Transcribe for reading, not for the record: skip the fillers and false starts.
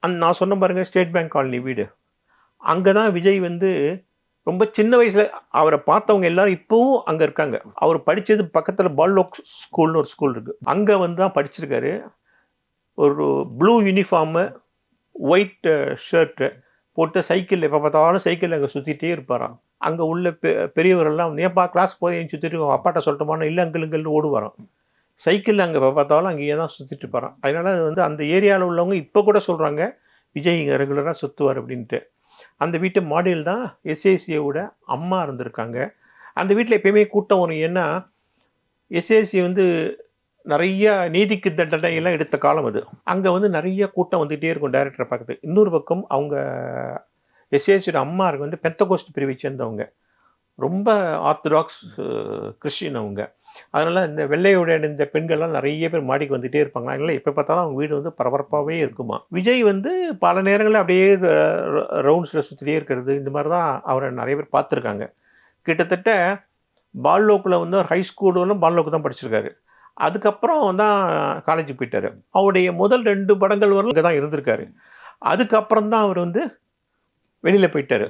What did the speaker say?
நான் சொன்ன பாருங்க ஸ்டேட் பேங்க் காலனி வீடு. அங்க தான் விஜய் வந்து ரொம்ப சின்ன வயசுல அவர பார்த்தவங்க எல்லாரும் இப்பவும் அங்க இருக்காங்க. அவர் படிச்சது பக்கத்துல பால்லோக் ஸ்கூல்னு ஒரு ஸ்கூல் இருக்கு. அங்க வந்து தான் படிச்சிருக்காரு. ஒரு ப்ளூ யூனிஃபார்மு, ஒயிட் ஷர்ட்டு போட்டு சைக்கிள்ல எப்ப பார்த்தாலும் சைக்கிள்ல அங்க சுத்திட்டே இருப்பாராம். அங்க உள்ள பெரியவர்கள்லாம் "ஏன்பா கிளாஸ் போய் ஏன் சுத்திட்டு உங்க அப்பாட்ட சொல்லட்டுமான்னு" "இல்ல அங்கிள் அங்கிள்ன்னு" ஓடுவாராம். சைக்கிள்ல அங்க எப்ப பார்த்தாலும் அங்கேயே தான் சுத்திட்டு இருப்பாராம். அதனால அது வந்து அந்த ஏரியால உள்ளவங்க இப்ப கூட சொல்றாங்க, "விஜய் இங்க ரெகுலரா சுத்துவாரு" அப்படின்ட்டு. அந்த வீட்டு மாடியில் தான் எஸ்ஏசியோட அம்மா இருந்திருக்காங்க. அந்த வீட்ல எப்பயுமே கூட்டம் வரும். ஏன்னா, எஸ்ஏசி வந்து நெறைய நீதிக்கு தண்டனையெல்லாம் எடுத்த காலம் அது. அங்க வந்து நெறைய கூட்டம் வந்துட்டே இருக்கும் டைரக்டர பார்க்கறதுக்கு. இன்னொரு பக்கம் அவங்க எஸ்ஏசியோட அம்மா வந்து பெந்தகோஸ்ட் பிரிவை சேர்ந்தவங்க. ரொம்ப ஆர்த்தடாக்ஸ் கிறிஸ்டியன் அவங்க. அதனால இந்த வெள்ளை உடை அணிந்த பெண்கள்லாம் நெறைய பேர் மாடிக்கு வந்துட்டே இருப்பாங்க. அதனால எப்ப பார்த்தாலும் அவங்க வீடு வந்து பரபரப்பாவே இருக்குமாம். விஜய் வந்து பல நேரங்கள்ல அப்படியே ரவுண்ட்ஸ்ல சுத்திட்டே இருக்கிறது, இந்த மாரி தான் அவர நெறைய பேர் பார்த்துருக்காங்க. கிட்டத்தட்ட பால்லோக்ல வந்து அவர் ஹை ஸ்கூலும் பால்லோக் தான் படிச்சிருக்காரு. அதுக்கப்புறம் தான் காலேஜ் போயிட்டாரு. அவருடைய முதல் 2 படங்கள் வரலும் அங்க தான் இருந்திருக்காரு. அதுக்கப்புறம் தான் அவர் வந்து வெளியில போயிட்டாரு.